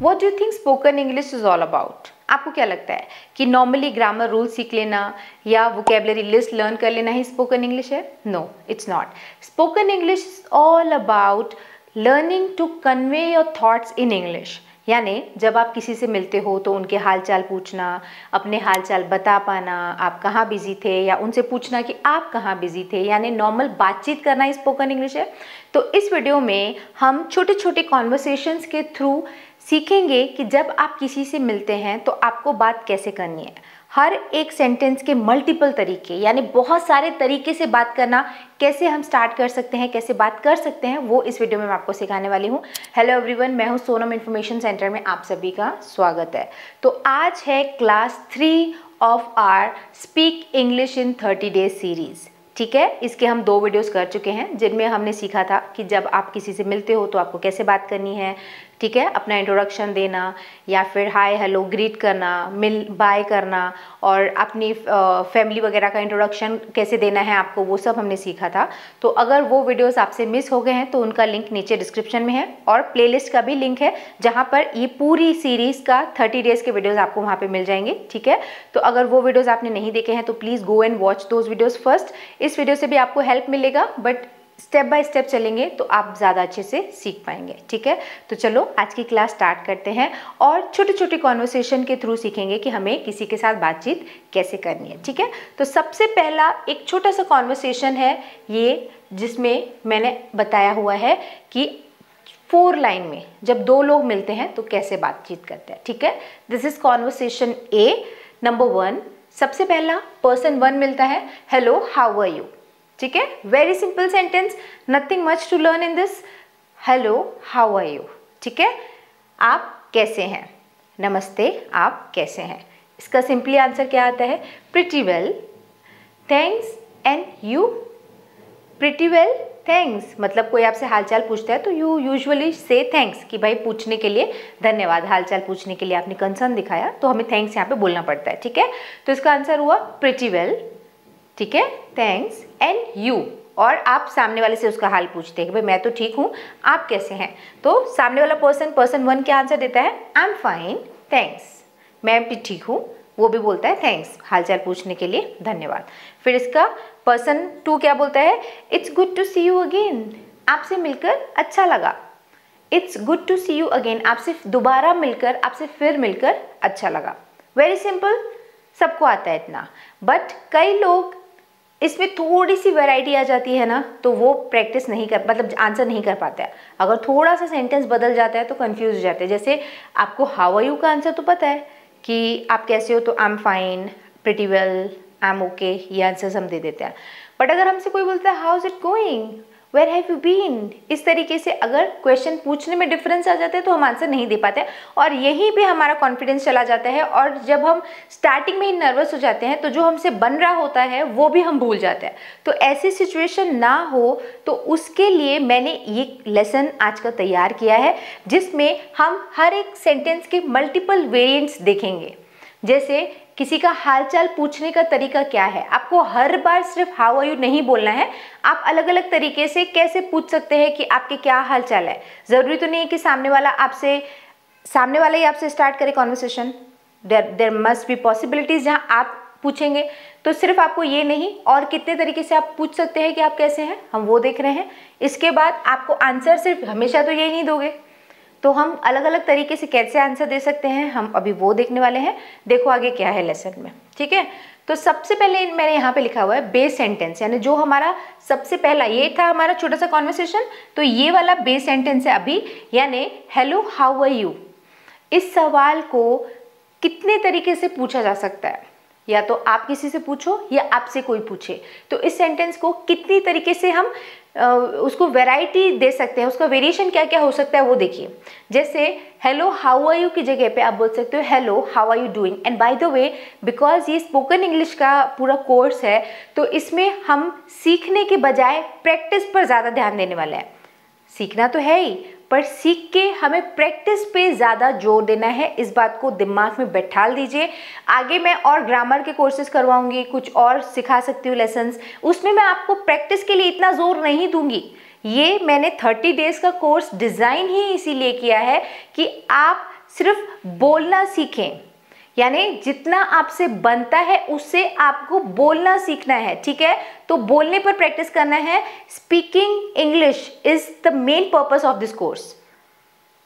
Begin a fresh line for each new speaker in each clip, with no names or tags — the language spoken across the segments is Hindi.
What do you think spoken English is all about? आपको क्या लगता है कि नॉर्मली ग्रामर रूल सीख लेना या वोकेबलरी लिस्ट लर्न कर लेना ही स्पोकन इंग्लिश है? No, it's not. Spoken English is all about learning to convey your thoughts in English. यानी जब आप किसी से मिलते हो तो उनके हालचाल पूछना, अपने हालचाल बता पाना, आप कहाँ बिजी थे, या उनसे पूछना कि आप कहाँ बिजी थे, यानी नॉर्मल बातचीत करना ही स्पोकन इंग्लिश है. तो इस वीडियो में हम छोटे छोटे कॉन्वर्सेशंस के थ्रू सीखेंगे कि जब आप किसी से मिलते हैं तो आपको बात कैसे करनी है. हर एक सेंटेंस के मल्टीपल तरीके, यानी बहुत सारे तरीके से बात करना कैसे हम स्टार्ट कर सकते हैं, कैसे बात कर सकते हैं, वो इस वीडियो में मैं आपको सिखाने वाली हूँ. हेलो एवरीवन, मैं हूँ सोनम इन्फॉर्मेशन सेंटर में आप सभी का स्वागत है. तो आज है class 3 of our speak English in 30 days series. ठीक है, इसके हम 2 वीडियोस कर चुके हैं जिनमें हमने सीखा था कि जब आप किसी से मिलते हो तो आपको कैसे बात करनी है. ठीक है, अपना इंट्रोडक्शन देना या फिर हाय हेलो ग्रीट करना, बाय करना, और अपनी फैमिली वगैरह का इंट्रोडक्शन कैसे देना है आपको, वो सब हमने सीखा था. तो अगर वो वीडियोस आपसे मिस हो गए हैं तो उनका लिंक नीचे डिस्क्रिप्शन में है, और प्लेलिस्ट का भी लिंक है जहाँ पर ये पूरी सीरीज़ का 30 डेज़ के वीडियोज़ आपको वहाँ पर मिल जाएंगे. ठीक है, तो अगर वो वीडियोज़ आपने नहीं देखे हैं तो please go and watch those videos first. इस वीडियो से भी आपको हेल्प मिलेगा, बट स्टेप बाय स्टेप चलेंगे तो आप ज़्यादा अच्छे से सीख पाएंगे. ठीक है, तो चलो आज की क्लास स्टार्ट करते हैं और छोटे छोटे कॉन्वर्सेशन के थ्रू सीखेंगे कि हमें किसी के साथ बातचीत कैसे करनी है. ठीक है, तो सबसे पहला एक छोटा सा कॉन्वर्सेशन है ये, जिसमें मैंने बताया हुआ है कि 4 लाइन में जब 2 लोग मिलते हैं तो कैसे बातचीत करते हैं. ठीक है, this is conversation A. Number 1, सबसे पहला पर्सन 1 मिलता है. Hello, how are you. ठीक है, very simple sentence, nothing much to learn in this. Hello, how are you. ठीक है, आप कैसे हैं. नमस्ते, आप कैसे हैं. इसका सिंपली आंसर क्या आता है? Pretty well, thanks, and you. Pretty well, thanks. मतलब कोई आपसे हालचाल पूछता है तो यू यूजुअली से थैंक्स, कि भाई पूछने के लिए धन्यवाद, हालचाल पूछने के लिए आपने कंसर्न दिखाया तो हमें थैंक्स यहाँ पे बोलना पड़ता है. ठीक है, तो इसका आंसर हुआ प्रिटी वेल. ठीक है, थैंक्स, एंड यू. और आप सामने वाले से उसका हाल पूछते हैं कि भाई मैं तो ठीक हूँ, आप कैसे हैं. तो सामने वाला पर्सन 1 क्या आंसर देता है? I am fine, thanks. मैं भी ठीक हूँ. वो भी बोलता है थैंक्स, हालचाल पूछने के लिए धन्यवाद. फिर इसका पर्सन 2 क्या बोलता है? It's good to see you again. आपसे मिलकर अच्छा लगा. It's good to see you again, आपसे दोबारा मिलकर, आपसे फिर मिलकर अच्छा लगा. वेरी सिंपल, सबको आता है इतना. बट कई लोग इसमें थोड़ी सी वैरायटी आ जाती है ना, तो वो प्रैक्टिस नहीं कर, मतलब आंसर नहीं कर पाता है. अगर थोड़ा सा सेंटेंस बदल जाता है तो कंफ्यूज हो जाते हैं. जैसे आपको हाउ आर यू का आंसर तो पता है कि आप कैसे हो, तो I am fine, pretty well, I M okay, ये आंसर हम दे देते हैं. बट अगर हमसे कोई बोलता है how is it going, where have you been, इस तरीके से अगर क्वेश्चन पूछने में डिफरेंस आ जाता है तो हम आंसर नहीं दे पाते, और यहीं पे हमारा कॉन्फिडेंस चला जाता है. और जब हम स्टार्टिंग में ही नर्वस हो जाते हैं तो जो हमसे बन रहा होता है वो भी हम भूल जाते हैं. तो ऐसी सिचुएशन ना हो तो उसके लिए मैंने ये लेसन आज का तैयार किया है, जिसमें हम हर एक सेंटेंस के मल्टीपल वेरिएंट्स देखेंगे. जैसे किसी का हालचाल पूछने का तरीका क्या है, आपको हर बार सिर्फ हाउ आर यू नहीं बोलना है. आप अलग अलग तरीके से कैसे पूछ सकते हैं कि आपके क्या हालचाल है. ज़रूरी तो नहीं है कि सामने वाला ही आपसे स्टार्ट करे conversation. There must be possibilities जहाँ आप पूछेंगे. तो सिर्फ आपको ये नहीं, और कितने तरीके से आप पूछ सकते हैं कि आप कैसे हैं, हम वो देख रहे हैं. इसके बाद आपको आंसर सिर्फ हमेशा तो यही नहीं दोगे, तो हम अलग अलग तरीके से कैसे आंसर दे सकते हैं, हम अभी वो देखने वाले हैं. देखो आगे क्या है लेसन में. ठीक है, तो सबसे पहले मैंने यहाँ पे लिखा हुआ है बेस सेंटेंस, यानी जो हमारा सबसे पहला ये था हमारा छोटा सा कॉन्वर्सेशन, तो ये वाला बेस सेंटेंस है अभी, यानी हेलो, हाउ आर यू. इस सवाल को कितने तरीके से पूछा जा सकता है, या तो आप किसी से पूछो या आपसे कोई पूछे. तो इस सेंटेंस को कितनी तरीके से हम उसको वैरायटी दे सकते हैं, उसका वेरिएशन क्या क्या हो सकता है वो देखिए. जैसे हेलो हाउ आर यू की जगह पे आप बोल सकते हो hello how are you doing. And by the way, because ये स्पोकन इंग्लिश का पूरा कोर्स है तो इसमें हम सीखने के बजाय प्रैक्टिस पर ज़्यादा ध्यान देने वाले हैं. सीखना तो है ही, पर सीख के हमें प्रैक्टिस पे ज़्यादा जोर देना है. इस बात को दिमाग में बैठाल दीजिए. आगे मैं और ग्रामर के कोर्सेज करवाऊंगी, कुछ और सिखा सकती हूँ लेसन्स, उसमें मैं आपको प्रैक्टिस के लिए इतना जोर नहीं दूंगी. ये मैंने 30 डेज़ का कोर्स डिज़ाइन ही इसीलिए किया है कि आप सिर्फ बोलना सीखें, यानी जितना आपसे बनता है उससे आपको बोलना सीखना है, ठीक है। तो बोलने पर प्रैक्टिस करना है। Speaking English is the main purpose of this course.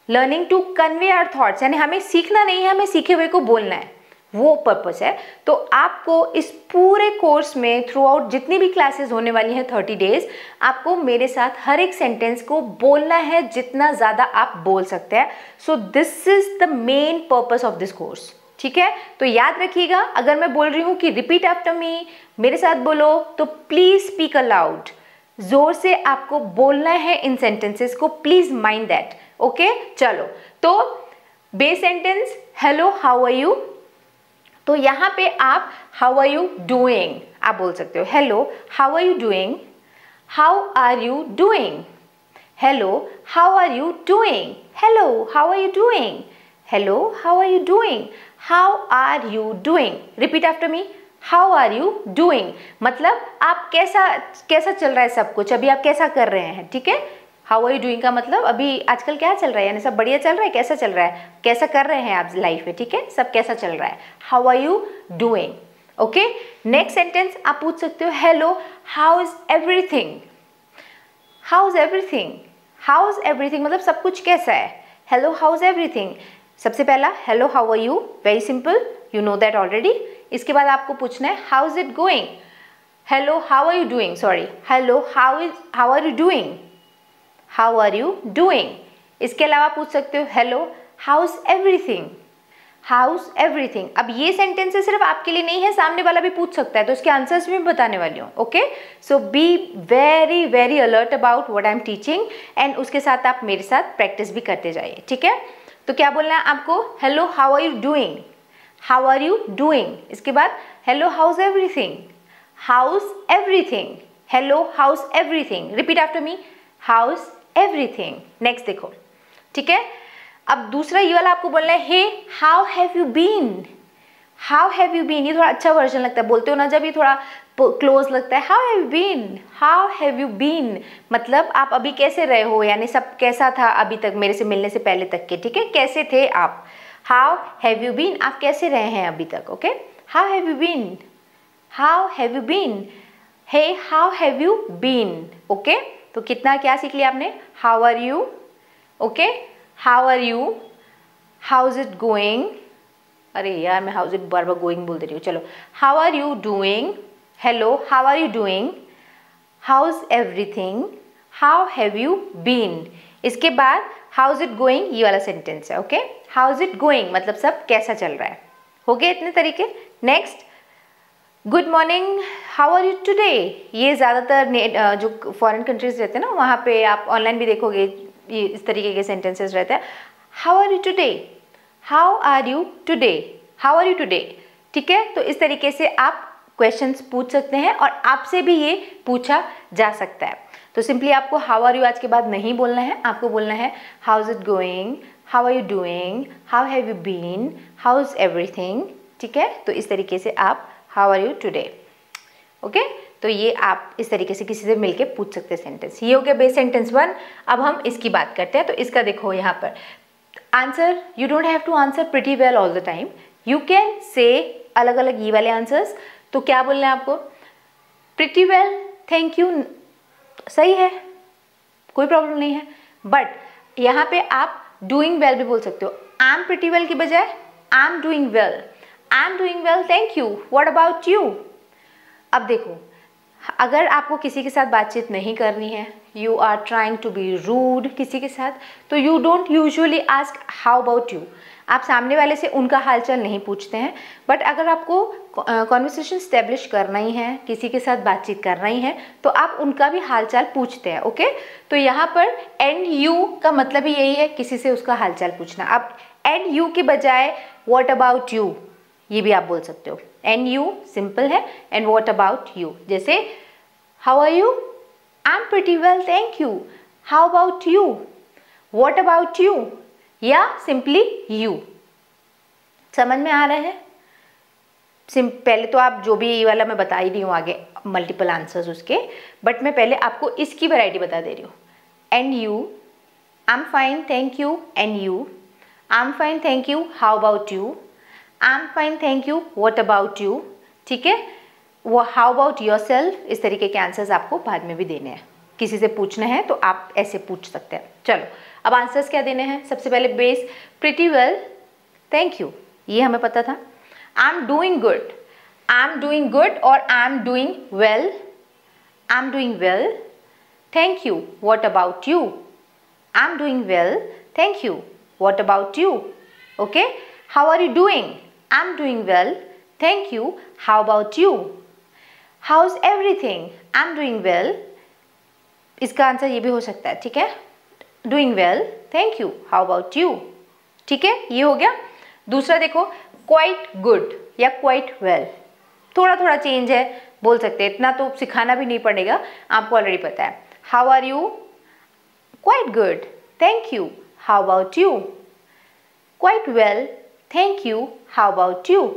Learning to convey our thoughts, यानी हमें सीखना नहीं है, हमें सीखे हुए को बोलना है, वो पर्पस है। तो आपको इस पूरे कोर्स में थ्रू आउट जितनी भी क्लासेस होने वाली हैं 30 डेज, आपको मेरे साथ हर एक सेंटेंस को बोलना है जितना ज़्यादा आप बोल सकते हैं। So this is the main purpose of this course, ठीक है। तो याद रखिएगा, अगर मैं बोल रही हूँ कि रिपीट आफ्टर मी, मेरे साथ बोलो, तो प्लीज स्पीक अलाउड, जोर से आपको बोलना है इन सेंटेंसेस को, प्लीज माइंड दैट, ओके। चलो, तो base sentence hello how are you, तो यहाँ पे आप हाउ आर यू डूइंग आप बोल सकते हो। Hello how are you doing, how are you doing, hello how are you doing, hello how are you doing, hello how are you doing, how are you doing. Repeat after me, how are you doing, मतलब आप कैसा चल रहा है सब कुछ, अभी आप कैसा कर रहे हैं, ठीक है। हाउ आर यू डूइंग का मतलब अभी आजकल क्या चल रहा है, यानी सब बढ़िया चल रहा है, कैसा चल रहा है, कैसा कर रहे हैं आप लाइफ में, ठीक है, सब कैसा चल रहा है। How are you doing, okay. Next sentence आप पूछ सकते हो, hello how is everything, how is everything, how is everything मतलब सब कुछ कैसा है। हेलो हाउ इज एवरीथिंग, सबसे पहला hello how are you, very simple, you know that already. इसके बाद आपको पूछना है how is it going, hello how are you doing, sorry, hello how are you doing, how are you doing. इसके अलावा पूछ सकते हो hello how is everything, how is everything. अब ये सेंटेंसेस सिर्फ आपके लिए नहीं है, सामने वाला भी पूछ सकता है, तो इसके आंसर्स भी मैं बताने वाली हूँ, okay. So be very very alert about what I am teaching, and उसके साथ आप मेरे साथ प्रैक्टिस भी करते जाइए, ठीक है। तो क्या बोलना है आपको, hello how are you doing, how are you doing. इसके बाद hello how is everything, how is everything, hello how is everything. Repeat after me, how is everything. Next देखो, ठीक है। अब दूसरा ये वाला आपको बोलना है, hey how have you been, how have you been, ये थोड़ा अच्छा वर्जन लगता है, बोलते हो ना जब, ये थोड़ा क्लोज लगता है। How have you been, how have you been मतलब आप अभी कैसे रहे हो, यानी सब कैसा था अभी तक मेरे से मिलने से पहले तक के, ठीक है, कैसे थे आप। हाउ हैव यू बीन, आप कैसे रहे हैं अभी तक, okay. How have you been, how have you been, hey how have you been, okay. तो कितना क्या सीख लिया आपने, how are you, okay, how are you, how is it going, अरे यार मैं हाउ इज इट बार बार गोइंग बोल दे रही हूँ, चलो, how are you doing, hello how are you doing, how is everything, how have you been. इसके बाद हाउ इज इट गोइंग, ये वाला सेंटेंस है, okay. How is it going मतलब सब कैसा चल रहा है, हो गए इतने तरीके। Next, good morning, how are you today, ये ज़्यादातर जो फॉरेन कंट्रीज रहते हैं ना, वहाँ पे आप ऑनलाइन भी देखोगे ये इस तरीके के सेंटेंसेस रहते हैं। How are you today, how are you today, how are you today, ठीक है। तो इस तरीके से आप क्वेश्चंस पूछ सकते हैं और आपसे भी ये पूछा जा सकता है। तो सिंपली आपको हाउ आर यू आज के बाद नहीं बोलना है, आपको बोलना है how is it going, how are you doing, how have you been, how is everything, ठीक है। तो इस तरीके से आप how are you today, okay. तो ये आप इस तरीके से किसी से मिलके पूछ सकते हैं सेंटेंस। ये हो गया बेस सेंटेंस 1। अब हम इसकी बात करते हैं। तो इसका देखो यहाँ पर answer, you don't have to answer pretty well all the time, you can say अलग अलग ये वाले आंसर्स। तो क्या बोलना है आपको, प्रिटी वेल, थैंक यू, सही है, कोई प्रॉब्लम नहीं है। बट यहाँ पे आप डूइंग वेल भी बोल सकते हो। आई एम प्रिटी वेल की बजाय आई am doing well, I am doing well, thank you, what about you. अब देखो, अगर आपको किसी के साथ बातचीत नहीं करनी है, you are trying to be rude किसी के साथ, तो you don't usually ask how about you, आप सामने वाले से उनका हालचाल नहीं पूछते हैं। बट अगर आपको कॉन्वर्सेशन स्टेब्लिश करना ही है, किसी के साथ बातचीत करना ही है, तो आप उनका भी हालचाल पूछते हैं, ओके। तो यहाँ पर एंड यू का मतलब ही यही है, किसी से उसका हालचाल पूछना। अब एंड यू के बजाय व्हाट अबाउट यू ये भी आप बोल सकते हो। एंड यू सिंपल है, एंड व्हाट अबाउट यू, जैसे how are you, I am pretty well, thank you, how about you, what about you, या सिंपली यू। समझ में आ रहा है? पहले तो आप जो भी ये वाला मैं बता ही रही हूँ आगे मल्टीपल आंसर्स उसके, बट मैं पहले आपको इसकी वैरायटी बता दे रही हूँ। And you, I am fine, thank you, and you, I am fine thank you, how about you, I am fine thank you, what about you, ठीक है, वो हाउ अबाउट योर सेल्फ, इस तरीके के आंसर्स आपको बाद में भी देने हैं। किसी से पूछना है तो आप ऐसे पूछ सकते हैं। चलो अब आंसर्स क्या देने हैं। सबसे पहले base, pretty well, thank you, ये हमें पता था। I am doing good, I am doing good और I am doing well, I am doing well, thank you, what about you, I am doing well, thank you, what about you, okay. How are you doing, I am doing well, thank you, how about you, how is everything, I am doing well, इसका आंसर ये भी हो सकता है, ठीक है, doing well, thank you, how about you, ठीक है, ये हो गया। दूसरा देखो, क्वाइट गुड या क्वाइट वेल, थोड़ा थोड़ा चेंज है, बोल सकते हैं, इतना तो सिखाना भी नहीं पड़ेगा, आपको ऑलरेडी पता है। How are you, quite good, thank you, how about you, quite well, thank you, how about you,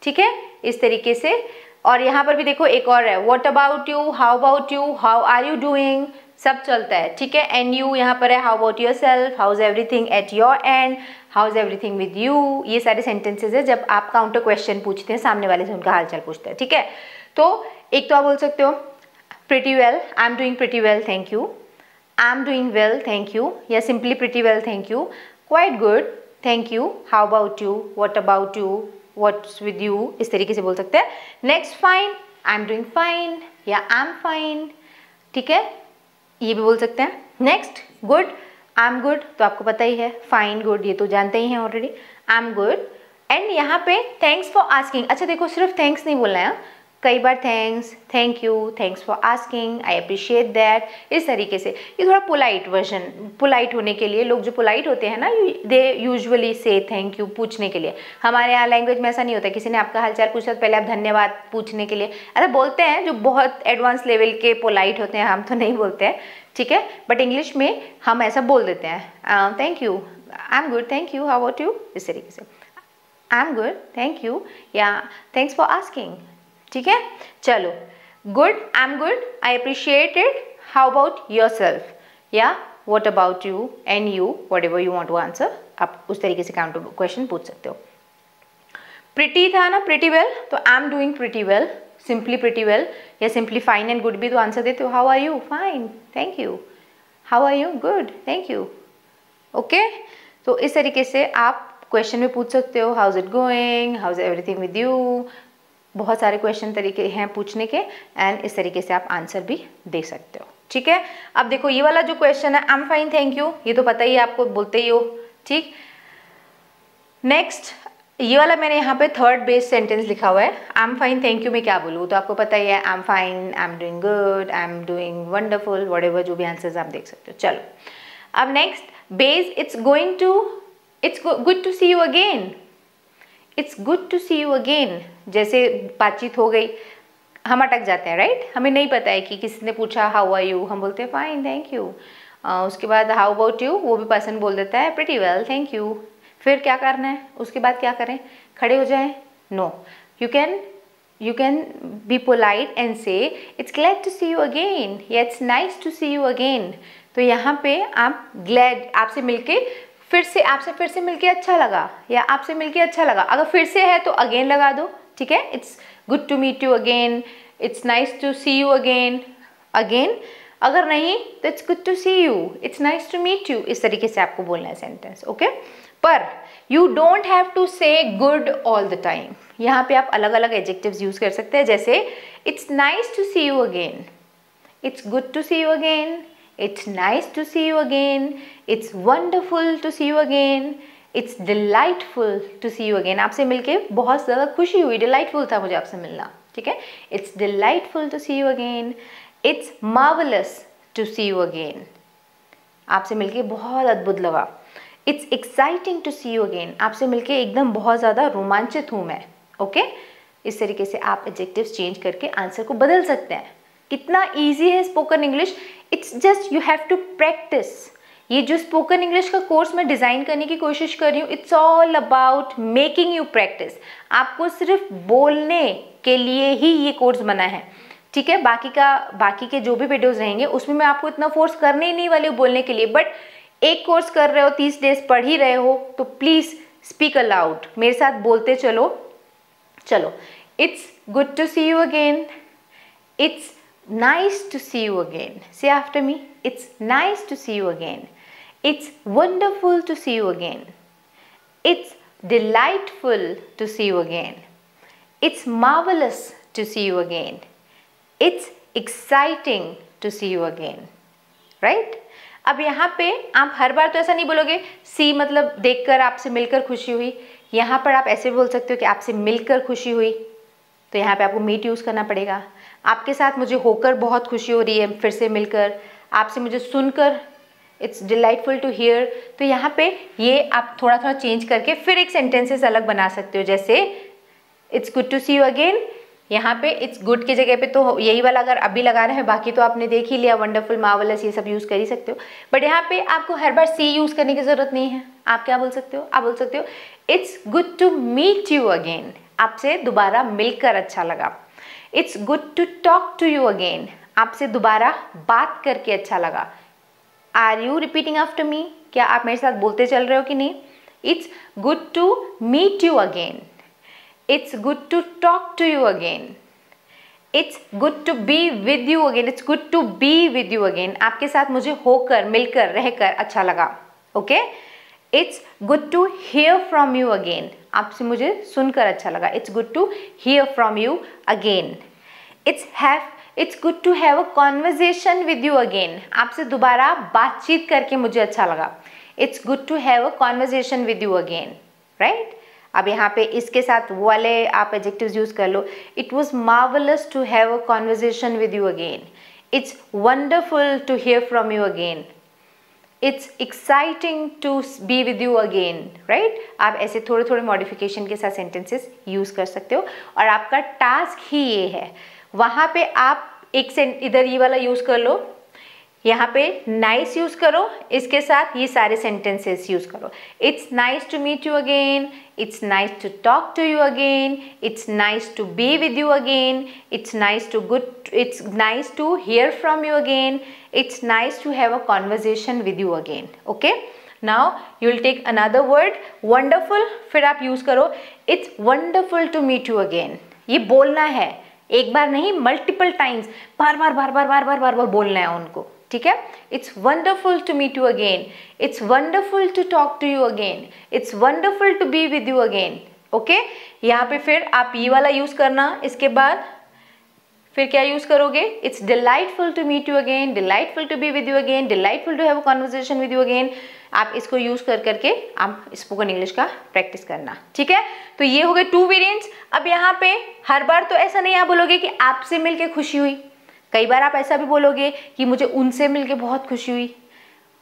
ठीक है, इस तरीके से। और यहाँ पर भी देखो एक और है, what about you, how about you, how are you doing, सब चलता है, ठीक है। एंड यू यहाँ पर है, how about your self, how is everything at your and, how is everything with you, ये सारे सेंटेंसेज है जब आप काउंटर क्वेश्चन पूछते हैं, सामने वाले से उनका हालचाल पूछते हैं, ठीक है। तो एक तो आप बोल सकते हो pretty well, I am doing pretty well, thank you, I am doing well, thank you, या simply pretty well, thank you, quite good, thank you, how about you, what about you, what's with you, इस तरीके से बोल सकते हैं। Next, fine, I am doing fine या आई एम फाइन, ठीक है, ये भी बोल सकते हैं। Next, good, I am good, तो आपको पता ही है, फाइन गुड ये तो जानते ही हैं already, I am good. And यहाँ पे थैंक्स फॉर आस्किंग, अच्छा देखो सिर्फ थैंक्स नहीं बोलना है, कई बार thanks, thank you, thanks for asking, I appreciate that, इस तरीके से। ये थोड़ा पोलाइट वर्जन, पोलाइट होने के लिए, लोग जो पोलाइट होते हैं ना, दे यूजुअली से थैंक यू पूछने के लिए। हमारे यहाँ लैंग्वेज में ऐसा नहीं होता, किसी ने आपका हालचाल पूछा तो पहले आप धन्यवाद पूछने के लिए ऐसा बोलते हैं, जो बहुत एडवांस लेवल के पोलाइट होते हैं, हम तो नहीं बोलते हैं, ठीक है। बट इंग्लिश में हम ऐसा बोल देते हैं, thank you, I am good, thank you, how about you, इस तरीके से, I am good, thank you, या थैंक्स फॉर आस्किंग, ठीक है। चलो, good, I am good, I appreciate it, how about yourself, या what about you and you, whatever you want to answer, आप उस तरीके से काउंटर क्वेश्चन पूछ सकते हो। प्रिटी था ना, प्रिटी वेल, तो I am doing pretty well, simply pretty well, या सिंपली फाइन एंड गुड भी तो आंसर देते हो, how are you, fine, thank you, how are you, good, thank you, okay. तो इस तरीके से आप क्वेश्चन में पूछ सकते हो, how is it going, how is everything with you, बहुत सारे क्वेश्चन तरीके हैं पूछने के, एंड इस तरीके से आप आंसर भी दे सकते हो, ठीक है। अब देखो ये वाला जो क्वेश्चन है, I am fine thank you, ये तो पता ही है आपको, बोलते ही हो, ठीक। नेक्स्ट, ये वाला मैंने यहाँ पे थर्ड बेस सेंटेंस लिखा हुआ है, I am fine thank you में क्या बोलूँ, तो आपको पता ही है, I am fine, I am doing good, I am doing wonderful, whatever जो भी आंसर्स आप देख सकते हो। चलो अब नेक्स्ट, बेस, it's going to, it's good to see you again, it's good to see you again, जैसे बातचीत हो गई, हम अटक जाते हैं, राइट, हमें नहीं पता है कि किसी ने पूछा हाउ आर यू, हम बोलते हैं फाइन थैंक यू, उसके बाद हाउ अबाउट यू, वो भी पर्सन बोल देता है प्रिटी वेल, थैंक यू, फिर क्या करना है, उसके बाद क्या करें, खड़े हो जाएं, no, you can be polite and say it's glad to see you again, या it's nice to see you again. तो यहाँ पे आप ग्लैड, आपसे मिलके आपसे फिर से मिलके अच्छा लगा, या आपसे मिलके अच्छा लगा, अगर फिर से है तो अगेन लगा दो, ठीक है, it's good to meet you again, it's nice to see you again, again, अगर नहीं तो it's good to see you, it's nice to meet you, इस तरीके से आपको बोलना है सेंटेंस, ओके। पर you don't have to say good all the time, यहाँ पे आप अलग अलग एडजेक्टिव्स यूज कर सकते हैं, जैसे it's nice to see you again, it's good to see you again, it's nice to see you again, it's wonderful to see you again, it's delightful to see you again, आपसे मिलके बहुत ज़्यादा खुशी हुई, delightful था मुझे आपसे मिलना, ठीक है, it's delightful to see you again, it's marvelous to see you again, आपसे मिलके बहुत अद्भुत लगा, it's exciting to see you again, आपसे मिलके एकदम बहुत ज़्यादा रोमांचित हूँ मैं, ओके। इस तरीके से आप एडजेक्टिव्स चेंज करके आंसर को बदल सकते हैं। कितना ईजी है spoken English, it's just you have to practice. ये जो स्पोकन इंग्लिश का कोर्स मैं डिज़ाइन करने की कोशिश कर रही हूँ, it's all about making you practice. आपको सिर्फ बोलने के लिए ही ये कोर्स बना है, ठीक है। बाकी के जो भी वीडियोज़ रहेंगे उसमें मैं आपको इतना फोर्स करने ही नहीं वाली हूँ बोलने के लिए, बट एक कोर्स कर रहे हो, 30 डेज पढ़ ही रहे हो, तो प्लीज स्पीक अलाउड, मेरे साथ बोलते चलो। चलो, it's good to see you again, it's nice to see you again. Say after me. It's nice to see you again. It's wonderful to see you again. It's delightful to see you again. It's marvelous to see you again. It's exciting to see you again. Right? अब यहाँ पे आप हर बार तो ऐसा नहीं बोलोगे सी मतलब देखकर, आपसे मिलकर खुशी हुई। यहाँ पर आप ऐसे बोल सकते हो कि आपसे मिलकर खुशी हुई, तो यहाँ पे आपको मीट यूज़ करना पड़ेगा। आपके साथ मुझे होकर बहुत खुशी हो रही है, फिर से मिलकर। आपसे मुझे सुनकर, इट्स डिलाइटफुल टू हियर। तो यहाँ पे ये आप थोड़ा थोड़ा चेंज करके फिर एक सेंटेंसेस अलग बना सकते हो। जैसे it's good to see you again, यहाँ पे इट्स गुड की जगह पे तो यही वाला अगर अभी लगा रहे हैं, बाकी तो आपने देख ही लिया, वंडरफुल, मार्वलस, ये सब यूज़ कर ही सकते हो। बट यहाँ पे आपको हर बार सी यूज़ करने की ज़रूरत नहीं है। आप क्या बोल सकते हो? आप बोल सकते हो it's good to meet you again, आपसे दोबारा मिलकर अच्छा लगा। It's good to talk to you again, आपसे दोबारा बात करके अच्छा लगा। Are you repeating after me? क्या आप मेरे साथ बोलते चल रहे हो कि नहीं? It's good to meet you again, it's good to talk to you again, it's good to be with you again, it's good to be with you again, आपके साथ मुझे होकर, मिलकर, रहकर अच्छा लगा। Okay, it's good to hear from you again, आपसे मुझे सुनकर अच्छा लगा। It's good to hear from you again. It's good to have a conversation with you again, आपसे दोबारा बातचीत करके मुझे अच्छा लगा। It's good to have a conversation with you again. Right? अब यहाँ पे इसके साथ वो वाले आप एडजेक्टिव्स यूज कर लो। It was marvellous to have a conversation with you again, it's wonderful to hear from you again, it's exciting to be with you again. Right? आप ऐसे थोड़े थोड़े मॉडिफिकेशन के साथ सेंटेंसेस यूज कर सकते हो, और आपका टास्क ही ये है। वहाँ पे आप एक इधर ये वाला यूज कर लो, यहाँ पे नाइस यूज करो, इसके साथ ये सारे सेंटेंसेस यूज करो। It's nice to meet you again, it's nice to talk to you again, it's nice to be with you again, it's nice to hear from you again, it's nice to have a conversation with you again. Okay, now you will take another word, wonderful, फिर आप यूज करो it's wonderful to meet you again। ये बोलना है, एक बार नहीं, मल्टीपल टाइम्स, बार बार बोलना है उनको। ठीक है? it's wonderful to meet you again, it's wonderful to talk to you again, it's wonderful to be with you again। Okay, यहाँ पे फिर आप ये वाला यूज करना। इसके बाद फिर क्या यूज करोगे? It's delightful to meet you again, delightful to be with you again, delightful to have a conversation with you again. आप इसको यूज करके आप स्पोकन इंग्लिश का प्रैक्टिस करना। ठीक है? तो ये हो गए 2 वेरिएंट्स। अब यहाँ पे हर बार तो ऐसा नहीं आप बोलोगे कि आपसे मिलके खुशी हुई, कई बार आप ऐसा भी बोलोगे कि मुझे उनसे मिलके बहुत खुशी हुई,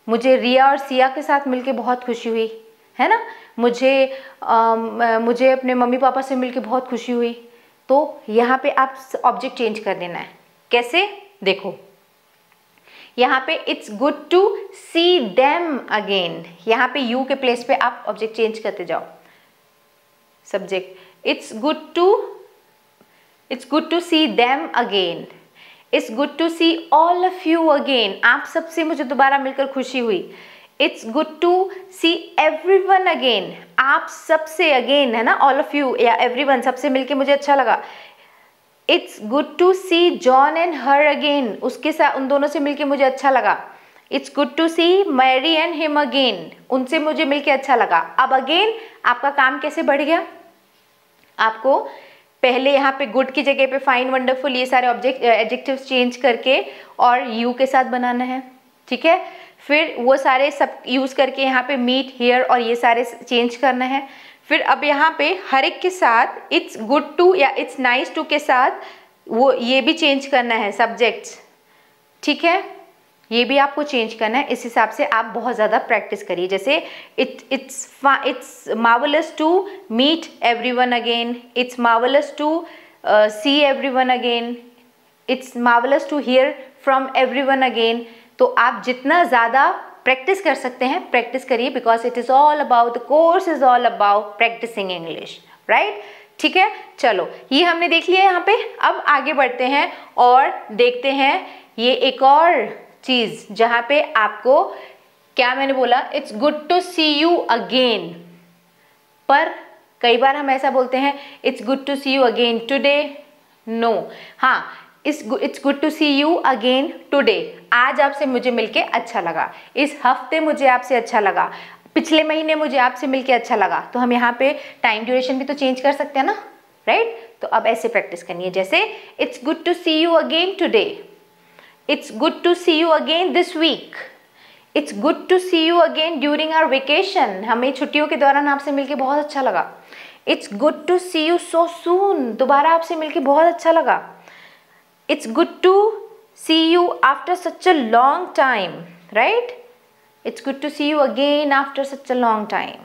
मुझे रिया और सिया के साथ मिलके बहुत खुशी हुई, है ना, मुझे अपने मम्मी पापा से मिलके बहुत खुशी हुई। तो यहाँ पे आप ऑब्जेक्ट चेंज कर देना है। कैसे? देखो, यहाँ पे it's good to see them again, यहाँ पे यू के प्लेस पे आप ऑब्जेक्ट चेंज करते जाओ। Subject, it's good to see them again, it's good to see all of you again, आप सबसे मुझे दोबारा मिलकर खुशी हुई। It's good to see everyone again, आप सबसे, अगेन है ना, ऑल ऑफ यू या एवरीवन, सबसे मिलके मुझे अच्छा लगा। It's good to see John and her again, उसके साथ, उन दोनों से मिलके मुझे अच्छा लगा। It's good to see Mary and him again, उनसे मुझे मिलके अच्छा लगा। अब अगेन आपका काम कैसे बढ़ गया? आपको पहले यहाँ पे गुड की जगह पे फाइन, वंडरफुल, ये सारे एडजेक्टिव्स चेंज करके और यू के साथ बनाना है। ठीक है? फिर वो सारे सब यूज करके यहाँ पे मीट, हियर और ये सारे चेंज करना है। फिर अब यहाँ पे हर एक के साथ इट्स गुड टू या इट्स नाइस टू के साथ वो ये भी चेंज करना है, सब्जेक्ट्स। ठीक है? ये भी आपको चेंज करना है। इस हिसाब से आप बहुत ज़्यादा प्रैक्टिस करिए। जैसे it's marvelous to meet everyone again, it's marvelous to see everyone again, it's marvelous to hear from everyone again. तो आप जितना ज़्यादा प्रैक्टिस कर सकते हैं प्रैक्टिस करिए, because it is all about, the course is all about practicing English. Right? ठीक है? चलो, ये हमने देख लिया यहाँ पे। अब आगे बढ़ते हैं और देखते हैं ये एक और चीज़ जहाँ पे आपको क्या मैंने बोला? It's good to see you again, पर कई बार हम ऐसा बोलते हैं it's good to see you again today, no. हाँ, it's good to see you again today, आज आपसे मुझे मिलके अच्छा लगा, इस हफ्ते मुझे आपसे अच्छा लगा, पिछले महीने मुझे आपसे मिलके अच्छा लगा। तो हम यहाँ पे टाइम ड्यूरेशन भी तो चेंज कर सकते हैं ना, राइट? तो अब ऐसे प्रैक्टिस करनी है, जैसे it's good to see you again today, it's good to see you again this week, it's good to see you again during our vacation, हमें छुट्टियों के दौरान आपसे मिलके बहुत अच्छा लगा। It's good to see you so soon, दोबारा आपसे मिलके बहुत अच्छा लगा। It's good to see you after such a long time, right? It's good to see you again after such a long time.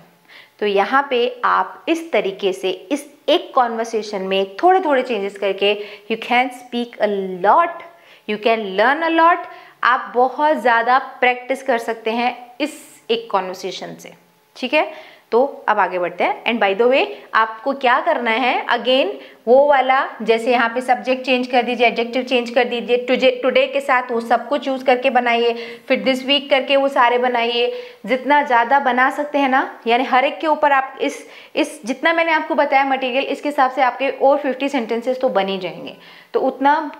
तो यहाँ पे आप इस तरीके से इस एक कॉन्वर्सेशन में थोड़े थोड़े चेंजेस करके you can speak a lot, you can learn a lot. आप बहुत ज़्यादा प्रैक्टिस कर सकते हैं इस एक कॉन्वर्सेशन से, ठीक है? तो अब आगे बढ़ते हैं। एंड बाय द वे, आपको क्या करना है, अगेन वो वाला, जैसे यहाँ पे सब्जेक्ट चेंज कर दीजिए, एडजेक्टिव चेंज कर दीजिए, टुडे के साथ वो सब कुछ यूज़ करके बनाइए, फिर दिस वीक करके वो सारे बनाइए। जितना ज़्यादा बना सकते हैं ना, यानी हर एक के ऊपर आप इस जितना मैंने आपको बताया मटेरियल, इसके हिसाब से आपके और 50 सेंटेंसेस तो बन ही जाएंगे। तो उतना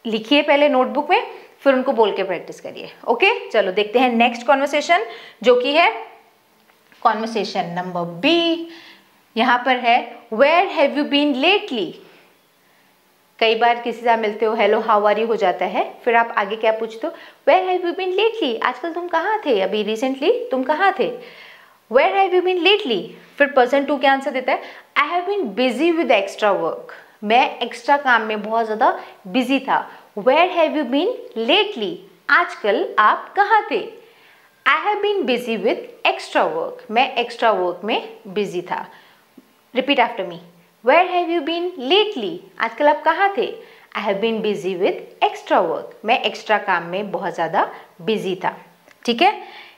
लिखिए पहले नोटबुक में, फिर उनको बोल के प्रैक्टिस करिए। ओके, चलो देखते हैं नेक्स्ट कॉन्वर्सेशन, जो कि है कॉन्वर्सेशन नंबर बी। यहाँ पर है where have you been lately. कई बार किसी से आप मिलते हो, हेलो हाउ आर यू हो जाता है, फिर आप आगे क्या पूछते हो, where have you been lately, आजकल तुम कहाँ थे, अभी रिसेंटली तुम कहाँ थे। Where have you been lately, फिर पर्सन टू क्या आंसर देता है, I have been busy with extra work, मैं एक्स्ट्रा काम में बहुत ज़्यादा बिजी था। Where have you been lately, आजकल आप कहाँ थे। I have been busy with extra work, मैं एक्स्ट्रा वर्क में बिजी था। Repeat after me, where have you been lately, आजकल आप कहाँ थे। I have been busy with extra work, मैं एक्स्ट्रा काम में बहुत ज़्यादा बिजी था, ठीक है।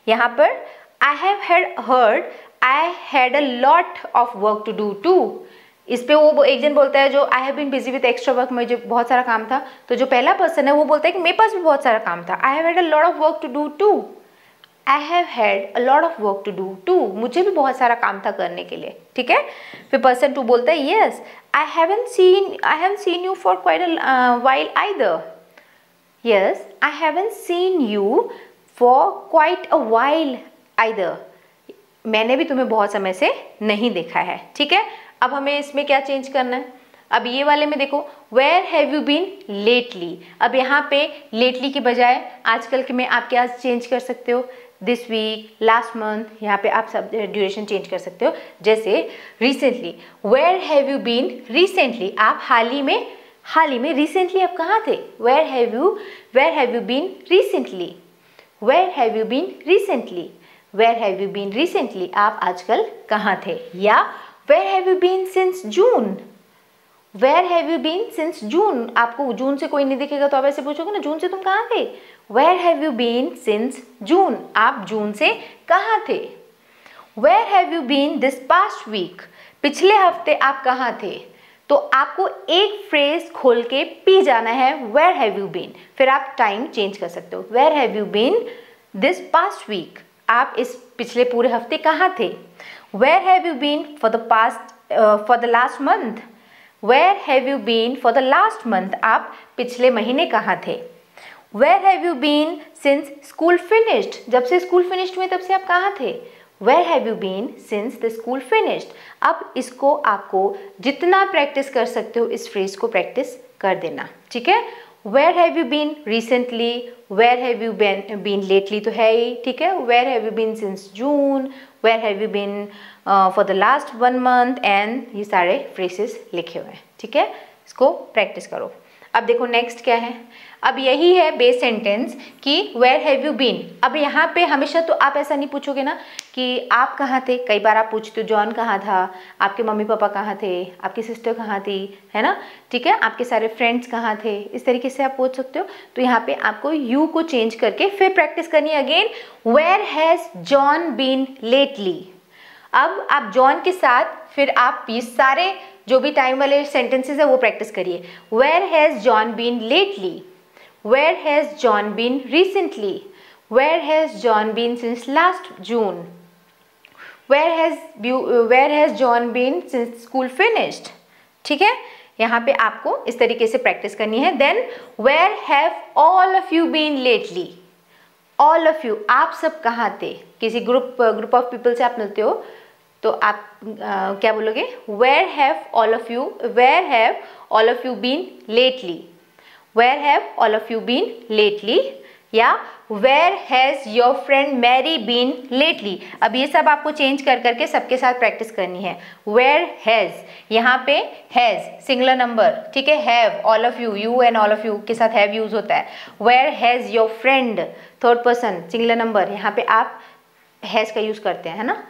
यहाँ पर I have heard I had a lot of work to do too, इस पे वो एक जन बोलता है जो I have been busy with extra work, मुझे बहुत सारा काम था, तो जो पहला पर्सन है वो बोलता है कि मेरे पास भी बहुत सारा काम था। I have had a lot of work to do too, I have had a lot of work to do too, मुझे भी बहुत सारा काम था करने के लिए, ठीक है। फिर पर्सन टू बोलता है yes I haven't seen you for quite a while either, yes I haven't seen you for quite a while either, मैंने भी तुम्हें बहुत समय से नहीं देखा है, ठीक है। अब हमें इसमें क्या चेंज करना है, अब ये वाले में देखो where have you been lately, अब यहाँ पे लेटली की बजाय आजकल के में आप क्या चेंज कर सकते हो, दिस वीक, लास्ट मंथ, यहाँ पे आप सब ड्यूरेशन चेंज कर सकते हो। जैसे recently, where have you been recently, आप हाल ही में रिसेंटली आप कहाँ थे। Where have you been recently, where have you been recently, where have you been recently, आप आजकल कहाँ थे। या where have you been since June, where have you been since June, आपको जून से कोई नहीं दिखेगा तो आप ऐसे पूछोगे ना, जून से तुम कहाँ थे। Where have you been since June, आप जून से कहाँ थे। Where have you been this past week, पिछले हफ्ते आप कहाँ थे। तो आपको एक फ्रेज खोल के पी जाना है वेयर हैव यू बीन, फिर आप टाइम चेंज कर सकते हो। Where have you been this past week, आप इस पिछले पूरे हफ्ते कहाँ थे। Where have you been for the last month, where have you been for the last month, आप पिछले महीने कहाँ थे। Where have you been since school finished, जब से स्कूल फिनिश्ड हुए तब से आप कहाँ थे। Where have you been since the school finished. अब इसको आपको जितना प्रैक्टिस कर सकते हो इस फ्रेज को प्रैक्टिस कर देना, ठीक है। Where have you been recently, where have you been lately तो है ही, ठीक है। Where have you been since June, where have you been for the last 1 month, and ये सारे फ्रेजेस लिखे हुए हैं, ठीक है। इसको प्रैक्टिस करो। अब देखो नेक्स्ट क्या है, अब यही है बेस सेंटेंस कि वेयर हैव यू बीन। अब यहाँ पे हमेशा तो आप ऐसा नहीं पूछोगे ना कि आप कहाँ थे, कई बार आप पूछते हो जॉन कहाँ था, आपके मम्मी पापा कहाँ थे, आपकी सिस्टर कहाँ थी, है ना, ठीक है, आपके सारे फ्रेंड्स कहाँ थे, इस तरीके से आप पूछ सकते हो। तो यहाँ पे आपको यू को चेंज करके फिर प्रैक्टिस करनी है again, where has John been lately. अब आप जॉन के साथ फिर आप ये सारे जो भी टाइम वाले सेंटेंसेस है वो प्रैक्टिस करिए। Where has John been lately, where has John been recently, where has John been since last June, where has John been since school finished. ठीक है, यहाँ पे आपको इस तरीके से प्रैक्टिस करनी है। Then where have all of you been lately, all of you, आप सब कहाँ थे, किसी ग्रुप ऑफ पीपल से आप मिलते हो तो आप क्या बोलोगे, where have all of you been lately, where have all of you been lately, या where has your friend Mary been lately. अब ये सब आपको चेंज कर करके सबके साथ प्रैक्टिस करनी है। वेयर हैज़, यहाँ पे हैज़ सिंगुलर नंबर, ठीक है, have all of you, you and all of you के साथ हैव यूज होता है। Where has your friend, third person singular number, यहाँ पे आप हैज़ का यूज करते हैं, है ना।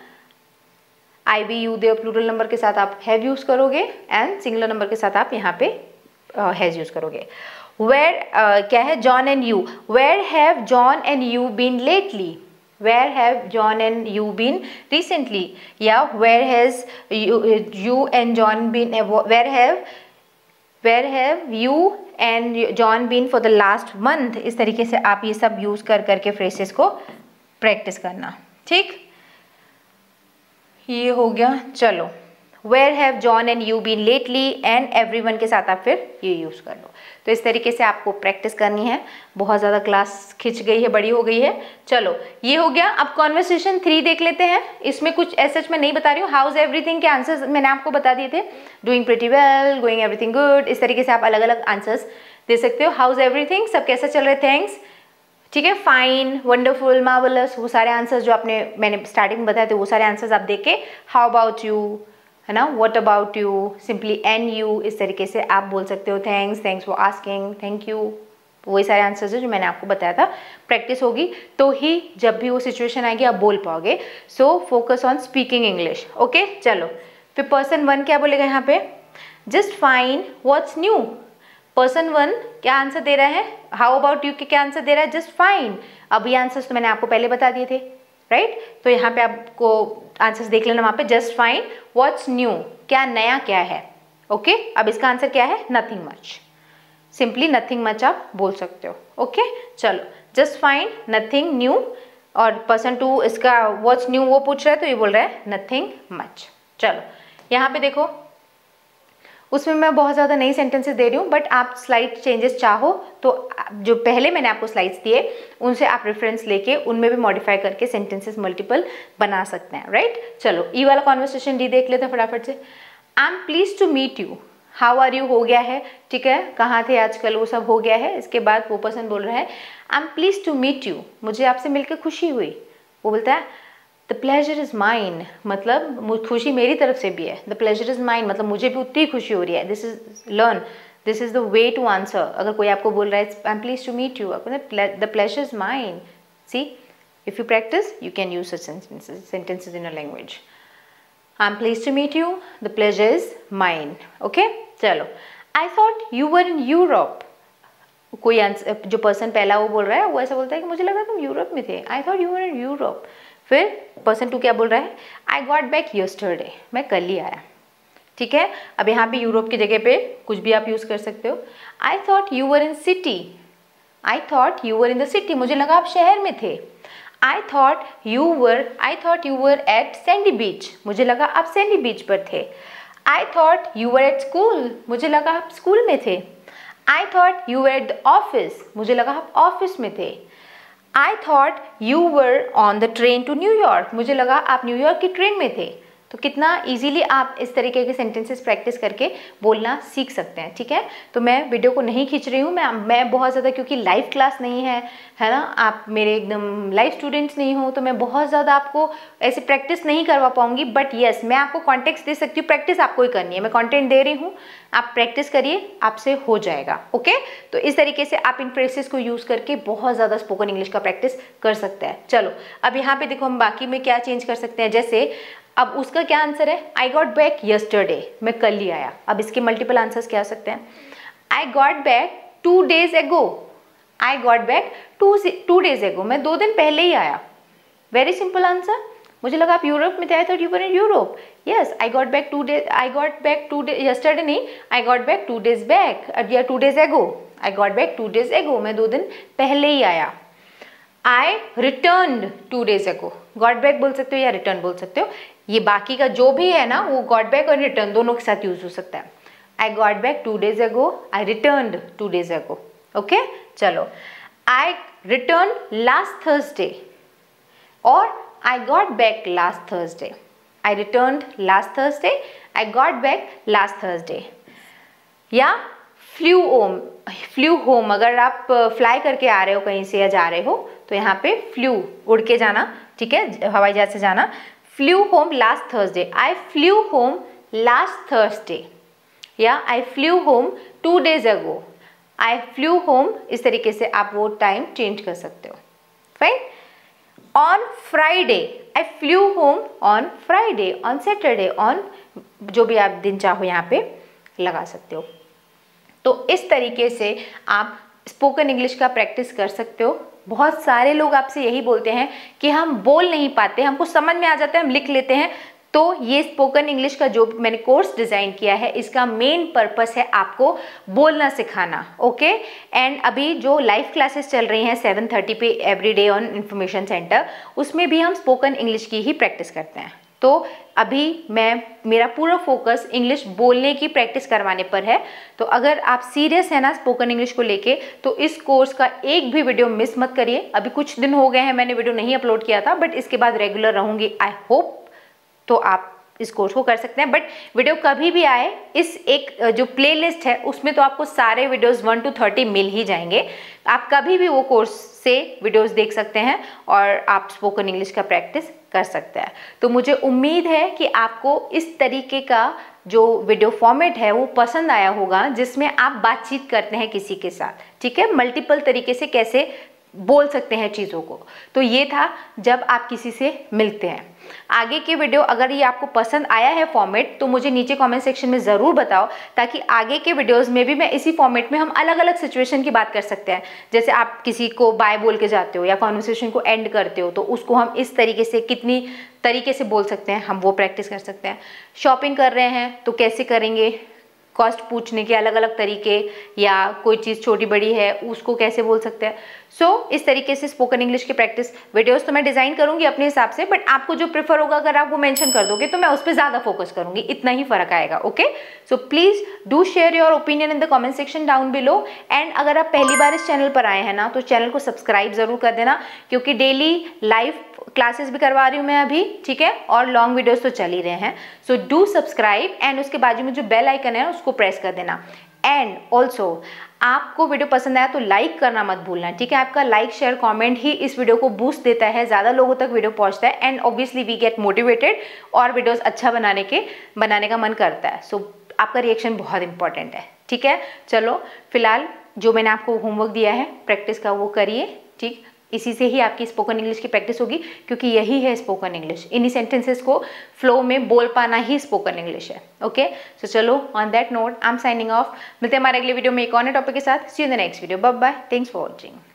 I we you they plural number के साथ आप हैव यूज करोगे एंड सिंगुलर नंबर के साथ आप यहाँ पे हैज़ यूज करोगे। वेयर क्या है, John and you, where have John and you been lately, where have John and you been recently, या where has you and John been, where have you and John been for the last month. इस तरीके से आप ये सब यूज कर करके फ्रेसेस को प्रैक्टिस करना। ठीक, ये हो गया। चलो, where have John and you been lately and everyone के साथ आप फिर ये यूज कर लो। तो इस तरीके से आपको प्रैक्टिस करनी है। बहुत ज़्यादा क्लास खिंच गई है, बड़ी हो गई है। चलो, ये हो गया। अब कॉन्वर्सेशन 3 देख लेते हैं। इसमें कुछ ऐसा मैं नहीं बता रही हूँ। हाउस एवरीथिंग के आंसर्स मैंने आपको बता दिए थे, doing pretty well, going everything good, इस तरीके से आप अलग अलग आंसर्स दे सकते हो। हाउस एवरीथिंग, सब कैसा चल रहा है, थैंक्स, ठीक है, फाइन, वंडरफुल, मार्वलस, वो सारे आंसर्स जो मैंने स्टार्टिंग में बताए थे, वो सारे आंसर्स आप देख के, हाउ अबाउट यू, है ना, what about you, simply and you, इस तरीके से आप बोल सकते हो। Thanks, thanks for asking, thank you, वही सारे आंसर्स है जो मैंने आपको बताया था। प्रैक्टिस होगी तो ही जब भी वो सिचुएशन आएगी आप बोल पाओगे। So focus on speaking English. Okay, चलो फिर पर्सन 1 क्या बोलेगा यहाँ पे, just fine, what's new. Person 1 क्या आंसर दे रहा है, हाउ अबाउट यू के क्या आंसर दे रहा है, जस्ट फाइन। अब ये आंसर्स तो मैंने आपको पहले बता दिए थे, राइट। तो यहाँ पे आपको आंसर्स देख लेना वहाँ पे, जस्ट फाइन, व्हाट्स न्यू, क्या नया क्या है। ओके, अब इसका आंसर क्या है, nothing much, simply nothing much आप बोल सकते हो। ओके, चलो, जस्ट फाइन, नथिंग न्यू, और पर्सन 2 इसका व्हाट्स न्यू वो पूछ रहा है तो ये बोल रहा है नथिंग मच। चलो, यहाँ पे देखो, उसमें मैं बहुत ज़्यादा नई सेंटेंसेस दे रही हूँ, बट आप स्लाइड चेंजेस चाहो तो जो पहले मैंने आपको स्लाइड्स दिए उनसे आप रेफरेंस लेके उनमें भी मॉडिफाई करके सेंटेंसेस मल्टीपल बना सकते हैं, राइट। चलो, ई वाला कॉन्वर्सेशन डी देख लेते हैं फटाफट से। I am pleased to meet you, how are you हो गया है, ठीक है, कहाँ थे आजकल, वो सब हो गया है। इसके बाद वो पर्सन बोल रहा है I am pleased to meet you, मुझे आपसे मिलकर खुशी हुई। वो बोलता है द प्लेजर इज़ माइन, मतलब खुशी मेरी तरफ से भी है। द प्लेजर इज़ माइन मतलब मुझे भी उतनी खुशी हो रही है। This is learn, this is the way to answer. अगर कोई आपको बोल रहा है I am pleased to meet you, the pleasure is mine. See, if you practice you can use such sentences in your language. I'm pleased to meet you, the pleasure is mine. Okay, चलो, I thought you were in Europe. कोई आंसर, जो पर्सन पहला वो बोल रहा है वो ऐसा बोलता है कि मुझे लगा तुम यूरोप में थे। I thought you were in Europe. फिर पर्सन 2 क्या बोल रहा है, I got back yesterday, मैं कल ही आया। ठीक है, अब यहाँ पे यूरोप की जगह पे कुछ भी आप यूज कर सकते हो। I thought you were in city, I thought you were in the city, मुझे लगा आप शहर में थे। I thought you were at Sandy Beach, मुझे लगा आप सैंडी बीच पर थे। I thought you were at school, मुझे लगा आप स्कूल में थे। I thought you were at the office, मुझे लगा आप ऑफिस में थे। I thought you were on the train to New York, मुझे लगा आप न्यूयॉर्क की ट्रेन में थे। तो कितना इजीली आप इस तरीके के सेंटेंसेस प्रैक्टिस करके बोलना सीख सकते हैं। ठीक है, तो मैं वीडियो को नहीं खींच रही हूँ, मैं बहुत ज़्यादा, क्योंकि लाइव क्लास नहीं है ना, आप मेरे एकदम लाइव स्टूडेंट्स नहीं हो, तो मैं बहुत ज़्यादा आपको ऐसे प्रैक्टिस नहीं करवा पाऊंगी। बट येस, मैं आपको कॉन्टेक्स्ट दे सकती हूँ, प्रैक्टिस आपको ही करनी है। मैं कॉन्टेंट दे रही हूँ, आप प्रैक्टिस करिए, आपसे हो जाएगा। ओके, तो इस तरीके से आप इन फ्रेसेस को यूज़ करके बहुत ज़्यादा स्पोकन इंग्लिश का प्रैक्टिस कर सकते हैं। चलो, अब यहाँ पे देखो हम बाकी में क्या चेंज कर सकते हैं। जैसे अब उसका क्या आंसर है, आई गॉट बैक यस्टरडे, मैं कल ही आया। अब इसके मल्टीपल आंसर्स क्या हो सकते हैं, आई got back 2 days ago, I got back 2 days ago, मैं 2 दिन पहले ही आया। वेरी सिंपल आंसर, मुझे लगा आप यूरोप में थे, I thought you were in Europe. Yes, I got back 2 days, I got back 2 days yesterday नहीं, I got back 2 days back, या 2 days ago, I got back 2 days ago, मैं 2 दिन पहले ही आया। I returned 2 days ago, got back बोल सकते हो या रिटर्न बोल सकते हो, ये बाकी का जो भी है ना वो गॉट बैक और रिटर्न दोनों के साथ यूज हो सकता है। आई गॉट बैक 2 days ago, आई रिटर्नड 2 days ago। ओके, चलो, आई रिटर्न लास्ट थर्सडे और आई गॉट बैक लास्ट थर्सडे। आई रिटर्नड लास्ट थर्सडे, आई गॉट बैक लास्ट थर्सडे। या फ्लू होम, अगर आप फ्लाई करके आ रहे हो कहीं से या जा रहे हो तो यहाँ पे फ्लू, उड़ के जाना, ठीक है, हवाई जहाज से जाना। Flu home last Thursday, eye flu home last Thursday. या eye flu home 2 days ago, eye flu home. इस तरीके से आप वो टाइम चेंज कर सकते हो। Fine. On Friday, eye flu home on Friday, on Saturday, on जो भी आप दिन चाहो यहाँ पे लगा सकते हो। तो इस तरीके से आप स्पोकन इंग्लिश का प्रैक्टिस कर सकते हो। बहुत सारे लोग आपसे यही बोलते हैं कि हम बोल नहीं पाते, हमको समझ में आ जाता है, हम लिख लेते हैं। तो ये स्पोकन इंग्लिश का जो मैंने कोर्स डिज़ाइन किया है, इसका मेन पर्पस है आपको बोलना सिखाना। ओके, एंड अभी जो लाइव क्लासेस चल रही हैं 7:30 पे एवरीडे ऑन इन्फॉर्मेशन सेंटर, उसमें भी हम स्पोकन इंग्लिश की ही प्रैक्टिस करते हैं। तो अभी मेरा पूरा फोकस इंग्लिश बोलने की प्रैक्टिस करवाने पर है। तो अगर आप सीरियस है ना स्पोकन इंग्लिश को लेके, तो इस कोर्स का एक भी वीडियो मिस मत करिए। अभी कुछ दिन हो गए हैं मैंने वीडियो नहीं अपलोड किया था, बट इसके बाद रेगुलर रहूँगी, आई होप। तो आप इस कोर्स को कर सकते हैं, बट वीडियो कभी भी आए, इस एक जो प्लेलिस्ट है उसमें तो आपको सारे वीडियोस 1 to 30 मिल ही जाएंगे। आप कभी भी वो कोर्स से वीडियोस देख सकते हैं और आप स्पोकन इंग्लिश का प्रैक्टिस कर सकते हैं। तो मुझे उम्मीद है कि आपको इस तरीके का जो वीडियो फॉर्मेट है वो पसंद आया होगा, जिसमें आप बातचीत करते हैं किसी के साथ, ठीक है, मल्टीपल तरीके से कैसे बोल सकते हैं चीज़ों को। तो ये था जब आप किसी से मिलते हैं। आगे के वीडियो अगर ये आपको पसंद आया है फॉर्मेट, तो मुझे नीचे कमेंट सेक्शन में ज़रूर बताओ, ताकि आगे के वीडियोस में भी मैं इसी फॉर्मेट में हम अलग अलग सिचुएशन की बात कर सकते हैं। जैसे आप किसी को बाय बोल के जाते हो या कॉन्वर्सेशन को एंड करते हो, तो उसको हम इस तरीके से कितनी तरीके से बोल सकते हैं, हम वो प्रैक्टिस कर सकते हैं। शॉपिंग कर रहे हैं तो कैसे करेंगे, कॉस्ट पूछने के अलग अलग तरीके, या कोई चीज़ छोटी बड़ी है उसको कैसे बोल सकते हैं। सो इस तरीके से स्पोकन इंग्लिश की प्रैक्टिस वीडियोस तो मैं डिज़ाइन करूंगी अपने हिसाब से, बट आपको जो प्रेफर होगा अगर आप वो मेंशन कर दोगे तो मैं उस पर ज़्यादा फोकस करूंगी, इतना ही फर्क आएगा। Okay, so please do share your opinion in the comment section down below. And अगर आप पहली बार इस चैनल पर आए हैं ना, तो चैनल को सब्सक्राइब ज़रूर कर देना, क्योंकि डेली लाइव क्लासेस भी करवा रही हूँ मैं अभी, ठीक है, और लॉन्ग वीडियोस तो चल ही रहे हैं। सो डू सब्सक्राइब एंड उसके बाजू में जो बेल आइकन है उसको प्रेस कर देना। एंड ऑल्सो आपको वीडियो पसंद आया तो लाइक करना मत भूलना, ठीक है। आपका लाइक शेयर कमेंट ही इस वीडियो को बूस्ट देता है, ज़्यादा लोगों तक वीडियो पहुंचता है, and obviously we get motivated और वीडियोस अच्छा बनाने का मन करता है। सो आपका रिएक्शन बहुत इंपॉर्टेंट है, ठीक है। चलो फिलहाल जो मैंने आपको होमवर्क दिया है प्रैक्टिस का वो करिए, ठीक। इसी से ही आपकी स्पोकन इंग्लिश की प्रैक्टिस होगी, क्योंकि यही है स्पोकन इंग्लिश। इन्हीं सेंटेंसेस को फ्लो में बोल पाना ही स्पोकन इंग्लिश है। ओके, सो चलो on that note I am signing off. मिलते हैं हमारे अगले वीडियो में एक और टॉपिक के साथ। See you in the next video. Bye bye, thanks for watching.